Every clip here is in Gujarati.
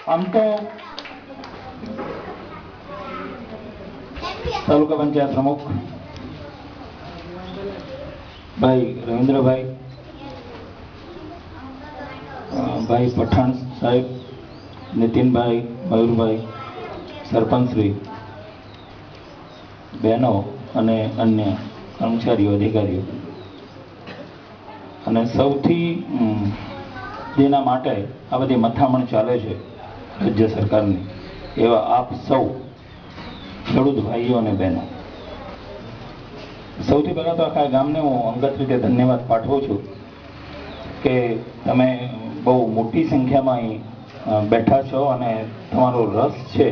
આમ તો તાલુકા પંચાયત પ્રમુખ ભાઈ રવિન્દ્રભાઈ, ભાઈ પઠાણ સાહેબ, નીતિનભાઈ, મયુરભાઈ, સરપંચશ્રી, બહેનો અને અન્ય કર્મચારીઓ, અધિકારીઓ, અને સૌથી જેના માટે આ બધી મથામણ ચાલે છે રાજ્ય સરકારની, એવા આપ સૌ ખેડૂત ભાઈઓ અને બહેનો, સૌથી પહેલાં તો આખા ગામને હું અંગત રીતે ધન્યવાદ પાઠવું છું કે તમે બહુ મોટી સંખ્યામાં અહીં બેઠા છો અને તમારો રસ છે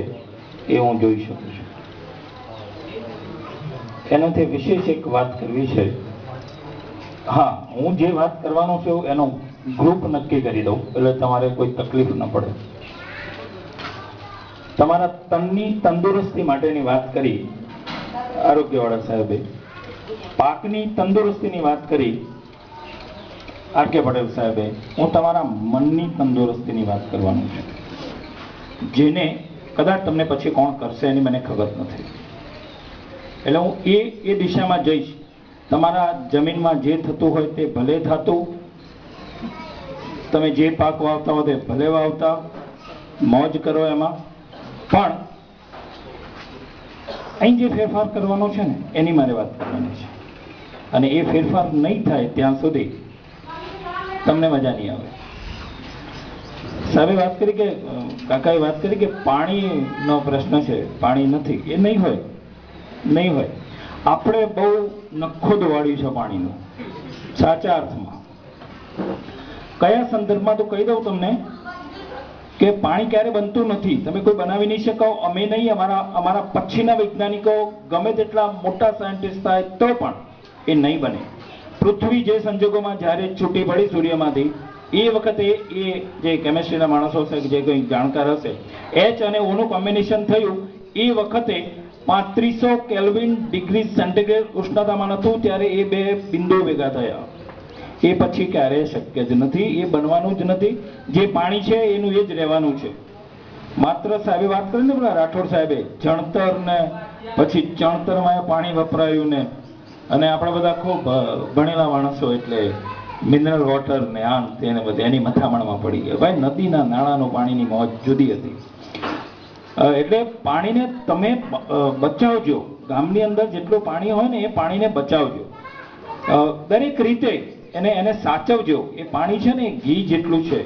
એ હું જોઈ શકું છું. એનાથી વિશેષ એક વાત કરવી છે. હા, હું જે વાત કરવાનો છું એનો ગ્રુપ નક્કી કરી દઉં એટલે તમારે કોઈ તકલીફ ન પડે. તમારા તનની તંદુરસ્તી માટેની વાત કરી આરોગ્યવાળા સાહેબે, પાકની તંદુરસ્તીની વાત કરી આર.કે. પટેલ સાહેબે. હું તમારા મનની તંદુરસ્તીની વાત કરવાનું છું, જેને કદાચ તમને પછી કોણ કરશે એની મને ખબર નથી. એટલે હું એ દિશામાં જઈશ. તમારા જમીનમાં જે થતું હોય તે ભલે થતું, તમે જે પાક વાવતા હો તે ભલે વાવતા, મોજ કરો એમાં. પણ અહીં જે ફેરફાર કરવાનો છે ને એની મારે વાત કરવાની છે, અને એ ફેરફાર નહીં થાય ત્યાં સુધી તમને મજા નહીં આવે. સાહેબે વાત કરી કે, કાકાએ વાત કરી કે પાણીનો પ્રશ્ન છે, પાણી નથી. એ નહીં હોય, નહીં હોય. આપણે બહુ નખોદ વાળ્યું છે પાણીનું, સાચા અર્થમાં. કયા સંદર્ભમાં તો કહી દઉં તમને કે પાણી ક્યારે બનતું નથી. તમે કોઈ બનાવી નહીં શકો, અમે નહીં, અમારા પછીના વૈજ્ઞાનિકો ગમે તેટલા મોટા સાયન્ટિસ્ટ થાય તો પણ એ નહીં બને. પૃથ્વી જે સંજોગોમાં જ્યારે છૂટી પડી સૂર્યમાંથી, એ વખતે એ જે કેમેસ્ટ્રીના માણસો હશે, જે કોઈ જાણકાર હશે, એચ અને ઓનું કોમ્બિનેશન થયું. એ વખતે 3500 કેલ્વિન ડિગ્રી સેન્ટીગ્રેડ ઉષ્ણતામાન હતું, ત્યારે એ બે બિંદુઓ ભેગા થયા. એ પછી ક્યારેય શક્ય જ નથી, એ બનવાનું જ નથી. જે પાણી છે એનું એ જ રહેવાનું છે. માત્ર સાહેબે વાત કરી ને, પેલા રાઠોડ સાહેબે જણતર ને પછી ચણતરમાં પાણી વપરાયું ને, અને આપણે બધા ખૂબ ભણેલા માણસો એટલે મિનરલ વોટર ને આમ તેને બધે એની મથામણમાં પડી ગયા. ભાઈ, નદીના નાણાંનું પાણીની મોજ જુદી હતી. એટલે પાણીને તમે બચાવજો. ગામની અંદર જેટલું પાણી હોય ને એ પાણીને બચાવજો, દરેક રીતે એને સાચવજો. એ પાણી છે ને ઘી જેટલું છે.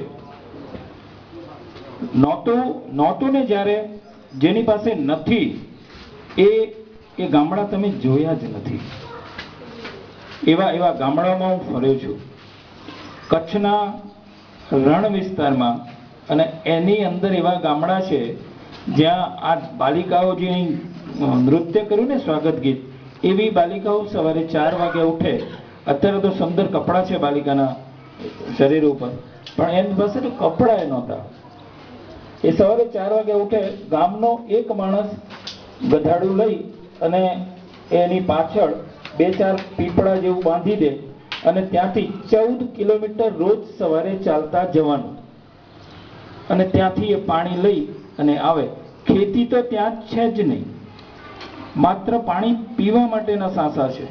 નહોતું ને જ્યારે જેની પાસે નથી એ ગામડા તમે જોયા જ નથી. એવા ગામડાઓમાં હું ફર્યો છું, કચ્છના રણ વિસ્તારમાં, અને એની અંદર એવા ગામડા છે જ્યાં આ બાલિકાઓ જે નૃત્ય કર્યું ને સ્વાગત ગીત, એવી બાલિકાઓ સવારે 4 વાગે ઉઠે. અત્યારે તો સુંદર કપડાં છે બાલિકાના શરીર ઉપર, પણ એની પાસે તો કપડાં એ નહોતા. એ સવારે 4 વાગે ઉઠે, ગામનો એક માણસ ગધાડું લઈ અને એની પાછળ 2-4 પીપળા જેવું બાંધી દે, અને ત્યાંથી 14 કિલોમીટર રોજ સવારે ચાલતા જવાનું, અને ત્યાંથી એ પાણી લઈ અને આવે. ખેતી તો ત્યાં છે જ નહીં, માત્ર પાણી પીવા માટેના સાંસા છે.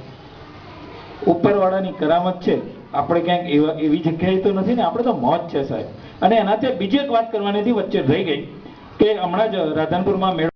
ઉપરવાળાની કરામત છે. આપણે ક્યાંક એવી જગ્યાએ તો નથી ને, આપણે તો મોજ છે સાહેબ. અને એનાથી બીજી એક વાત કરવાની હતી, વચ્ચે રહી ગઈ, કે હમણાં જ રાધનપુરમાં મેળો